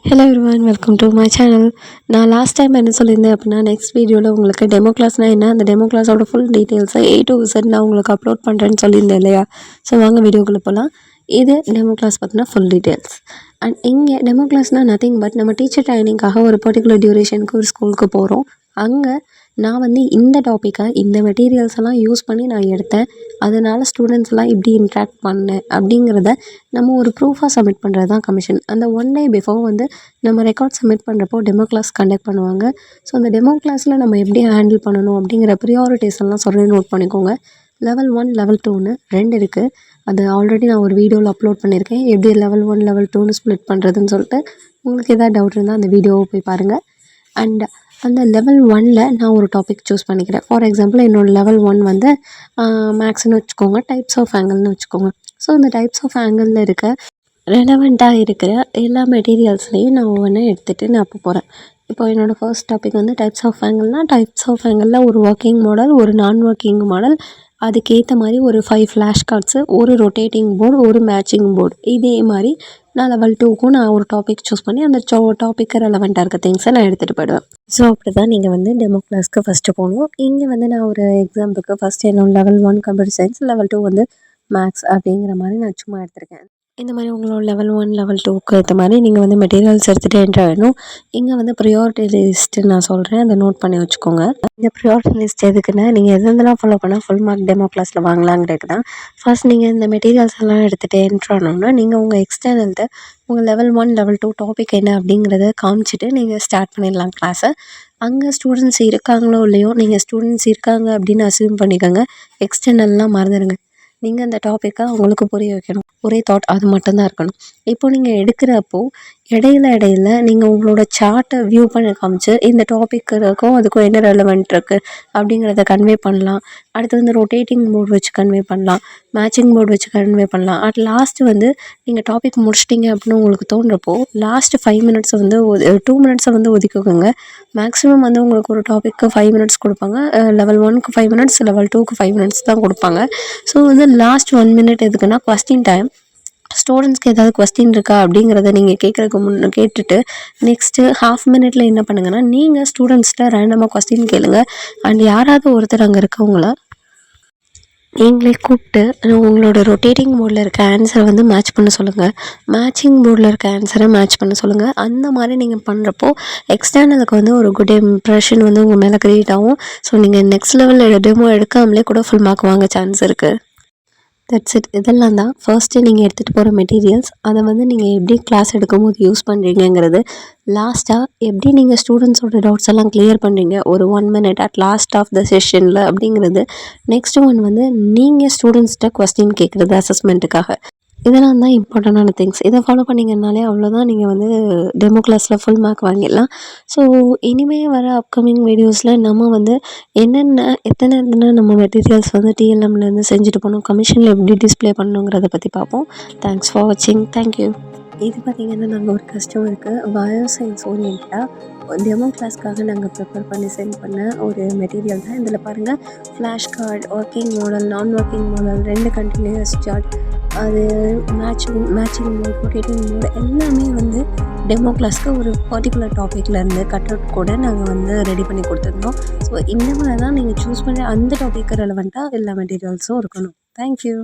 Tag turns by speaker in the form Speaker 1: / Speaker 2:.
Speaker 1: Hello everyone, welcome to my channel. நான் last time என்ன சொல்லியிருந்தேன் அப்படின்னா, நெக்ஸ்ட் வீடியோவில் உங்களுக்கு டெமோ கிளாஸ்னால் என்ன, அந்த டெமோ கிளாஸோட ஃபுல் டீட்டெயில்ஸை A to Z நான் உங்களுக்கு அப்லோட் பண்ணுறேன்னு சொல்லியிருந்தேன் இல்லையா? ஸோ வாங்க வீடியோக்குள்ளே போகலாம். இது டெமோ கிளாஸ் பார்த்தீங்கன்னா ஃபுல் டீட்டெயில்ஸ். அண்ட் இங்கே டெமோ கிளாஸ்னால் நத்திங் பட் நம்ம டீச்சர் ட்ரைனிங்காக ஒரு பர்டிகுலர் டியூரேஷனுக்கு ஒரு ஸ்கூலுக்கு போகிறோம். அங்கே நான் வந்து இந்த டாப்பிக்கை இந்த மெட்டீரியல்ஸ் எல்லாம் யூஸ் பண்ணி நான் எடுத்தேன், அதனால் ஸ்டூடெண்ட்ஸ்லாம் இப்படி இன்ட்ராக்ட் பண்ணேன் அப்படிங்கிறத நம்ம ஒரு ப்ரூஃபாக சப்மிட் பண்ணுறது தான் கமிஷன். அந்த ஒன் டே பிஃபோர் வந்து நம்ம ரெக்கார்ட் சப்மிட் பண்ணுறப்போ டெமோ கிளாஸ் கண்டக்ட் பண்ணுவாங்க. ஸோ அந்த டெமோ கிளாஸில் நம்ம எப்படி ஹேண்டில் பண்ணணும் அப்படிங்கிற ப்ரியாரிட்டிஸ் எல்லாம் சொல்லி நோட் பண்ணிக்கோங்க. லெவல் 1 லெவல் 2ன்னு 2 இருக்குது. அது ஆல்ரெடி நான் ஒரு வீடியோவில் அப்லோட் பண்ணியிருக்கேன், எப்படி லெவல் 1 லெவல் 2ன்னு ஸ்ப்ளிட் பண்ணுறதுன்னு சொல்லிட்டு. உங்களுக்கு எதாவது டவுட் இருந்தால் அந்த வீடியோவை போய் பாருங்கள். அண்ட் அந்த லெவல் 1ல் நான் ஒரு டாபிக் சூஸ் பண்ணிக்கிறேன். ஃபார் எக்ஸாம்பிள் என்னோடய லெவல் 1 வந்து மேக்ஸ்ன்னு வச்சுக்கோங்க, டைப்ஸ் ஆஃப் ஆங்கிள்னு வச்சுக்கோங்க. ஸோ அந்த டைப்ஸ் ஆஃப் ஆங்கிளில் இருக்க ரெலவெண்ட்டாக இருக்கிற எல்லா மெட்டீரியல்ஸ்லையும் நான் ஒவ்வொன்றா எடுத்துகிட்டு நான் அப்போ போகிறேன். இப்போ என்னோடய ஃபர்ஸ்ட் டாபிக் வந்து டைப்ஸ் ஆஃப் ஆங்கிள்னால், டைப்ஸ் ஆஃப் ஆங்கிளில் ஒரு ஒர்க்கிங் மாடல், ஒரு நான் ஒர்க்கிங் மாடல், அதுக்கேற்ற மாதிரி ஒரு 5 ஃப்ளாஷ் கார்ட்ஸு, ஒரு ரொட்டேட்டிங் போர்டு, ஒரு மேட்சிங் போர்டு. இதே மாதிரி நான் லெவல் 2க்கும் நான் ஒரு டாபிக் சூஸ் பண்ணி அந்த டாப்பிக்கு ரெலவெண்ட்டாக இருக்க திங்ஸை நான் எடுத்துகிட்டு போயிடுவேன். ஸோ அப்படி தான் நீங்கள் வந்து டெமோ கிளாஸ்க்கு ஃபஸ்ட்டு போகணும். இங்கே வந்து நான் ஒரு எக்ஸாம்பிளுக்கு ஃபஸ்ட்டு என்னோட லெவல் 1 கம்ப்யூட்டர் சயின்ஸ், லெவல் 2 வந்து மேக்ஸ் அப்படிங்கிற மாதிரி நான் சும்மா எடுத்திருக்கேன். இந்த மாதிரி உங்களோட லெவல் 1 லெவல் 2க்கு ஏற்ற மாதிரி நீங்கள் வந்து மெட்டீரியல்ஸ் எடுத்துகிட்டு என்ட்ரு ஆகிடணும். இங்கே வந்து ப்ரியாரிட்டி லிஸ்ட்டு நான் சொல்கிறேன், அதை நோட் பண்ணி வச்சுக்கோங்க. இந்த ப்ரியாரிட்டி லிஸ்ட் எதுக்குன்னா, நீங்கள் எதெல்லாம் ஃபாலோ பண்ணால் ஃபுல் மார்க் டெமோ கிளாஸில் வாங்கலாங்கிறது தான். ஃபர்ஸ்ட் நீங்கள் இந்த மெட்டீரியல்ஸ் எல்லாம் எடுத்துகிட்டு என்ட்ரு ஆனோம்னா, நீங்கள் உங்கள் எக்ஸ்டர்னல்கிட்ட உங்கள் லெவல் 1 லெவல் 2 டாபிக் என்ன அப்படிங்கிறத காமிச்சிட்டு நீங்கள் ஸ்டார்ட் பண்ணிடலாம் கிளாஸை. அங்கே ஸ்டூடெண்ட்ஸ் இருக்காங்களோ இல்லையோ, நீங்கள் ஸ்டூடெண்ட்ஸ் இருக்காங்க அப்படின்னு அஸ்யூம் பண்ணிக்கோங்க. எக்ஸ்டர்னல்லாம் மறந்துடுங்க. நீங்கள் அந்த டாப்பிக்கை அவங்களுக்கு புரிய வைக்கணும். ஒரே தாட் அது மட்டும்தான் இருக்கணும். இப்போ நீங்கள் எடுக்கிறப்போ இடையில நீங்கள் உங்களோட சார்ட்டை வியூ பண்ணி காமிச்சு இந்த டாப்பிக்கும் அதுக்கும் என்ன ரெலவெண்ட் இருக்குது அப்படிங்கிறத கன்வே பண்ணலாம். அடுத்து வந்து ரொட்டேட்டிங் போர்டு வச்சு கன்வே பண்ணலாம், மேட்சிங் போர்டு வச்சு கன்வே பண்ணலாம். அட் லாஸ்ட்டு வந்து நீங்கள் டாபிக் முடிச்சிட்டிங்க அப்படின்னு உங்களுக்கு தோன்றப்போ லாஸ்ட்டு 5 மினிட்ஸை வந்து 2 மினிட்ஸை வந்து ஒதுக்குங்க. மேக்ஸிமம் வந்து உங்களுக்கு ஒரு டாப்பிக்கு 5 மினிட்ஸ் கொடுப்பாங்க. லெவல் 1க்கு 5 மினிட்ஸ், லெவல் 2க்கு 5 மினிட்ஸ் தான் கொடுப்பாங்க. ஸோ வந்து லாஸ்ட் 1 மினிட் எதுக்குன்னா கொஸ்டின் டைம். ஸ்டூடெண்ட்ஸ்க்கு ஏதாவது கொஸ்டின் இருக்கா அப்படிங்கிறத நீங்கள் கேட்குறதுக்கு முன்னே கேட்டுட்டு நெக்ஸ்ட்டு ஹாஃப் மினிட்ல என்ன பண்ணுங்கன்னா, நீங்கள் ஸ்டூடெண்ட்ஸ்கிட்ட ரேண்டமாக கொஸ்டின் கேளுங்க. அண்ட் யாராவது ஒருத்தர் அங்கே இருக்கவங்கள நீங்களே கூப்பிட்டு உங்களோட ரொட்டேட்டிங் போர்டில் இருக்க ஆன்சரை வந்து மேட்ச் பண்ண சொல்லுங்கள், மேட்சிங் போர்டில் இருக்க ஆன்சரை மேட்ச் பண்ண சொல்லுங்கள். அந்த மாதிரி நீங்கள் பண்ணுறப்போ எக்ஸ்டர்னலுக்கு வந்து ஒரு குட் இம்ப்ரெஷன் வந்து உங்கள் மேலே க்ரியேட் ஆகும். ஸோ நீங்கள் நெக்ஸ்ட் லெவலில் டெமோ எடுக்காமலே கூட ஃபுல் மார்க் வாங்க சான்ஸ் இருக்குது. That's it. இதெல்லாம் தான் ஃபர்ஸ்ட்டு நீங்கள் எடுத்துகிட்டு போகிற மெட்டீரியல்ஸ். அதை வந்து நீங்கள் எப்படி கிளாஸ் எடுக்கும்போது யூஸ் பண்ணுறீங்கிறது. லாஸ்ட்டாக எப்படி நீங்கள் ஸ்டூடெண்ட்ஸோட டவுட்ஸ் எல்லாம் கிளியர் பண்ணுறீங்க ஒரு 1 minute at last of the செஷனில் அப்படிங்கிறது. நெக்ஸ்ட் ஒன் வந்து நீங்கள் ஸ்டூடெண்ட்ஸ்கிட்ட கொஸ்டின் கேட்குறது அசஸ்மெண்ட்டுக்காக. இதெல்லாம் தான் இம்பார்ட்டண்டான திங்ஸ். இதை ஃபாலோ பண்ணிங்கனாலே அவ்வளோதான், நீங்கள் வந்து டெமோ கிளாஸில் ஃபுல் மார்க் வாங்கிடலாம். ஸோ இனிமேல் வர அப்கமிங் வீடியோஸில் நம்ம வந்து எத்தனை நம்ம மெட்டீரியல்ஸ் வந்து டிஎல்எம்லேருந்து செஞ்சுட்டு போகணும், கமிஷனில் எப்படி டிஸ்பிளே பண்ணணுங்கிறத பற்றி பார்ப்போம். தேங்க்ஸ் ஃபார் வாட்சிங். தேங்க்யூ. இது பார்த்திங்கன்னா நாங்கள் ஒரு கஸ்டமருக்கு பயோ சயின்ஸ் ஓரியன்டாக டெமோ கிளாஸ்க்காக நாங்கள் ப்ரிப்பேர் பண்ணி சென்ட் பண்ண ஒரு மெட்டீரியல் தான். இதில் பாருங்கள், ஃப்ளாஷ் கார்டு, ஒர்க்கிங் மாடல், நான் ஒர்க்கிங் மாடல், 2 கண்டினியூஸ் சார்ட், அது மேட்சிங் மோட், ரொட்டேட்டிங் மோட் எல்லாமே வந்து டெமோ கிளாஸ்க்கு ஒரு பர்டிகுலர் டாப்பிக்லேருந்து கட் அவுட் கூட நாங்கள் வந்து ரெடி பண்ணி கொடுத்துருந்தோம். ஸோ இந்த மாதிரி தான் நீங்கள் சூஸ் பண்ணி அந்த டாப்பிக்கு ரெலவெண்ட்டாக எல்லா மெட்டீரியல்ஸும் இருக்கணும். தேங்க்யூ.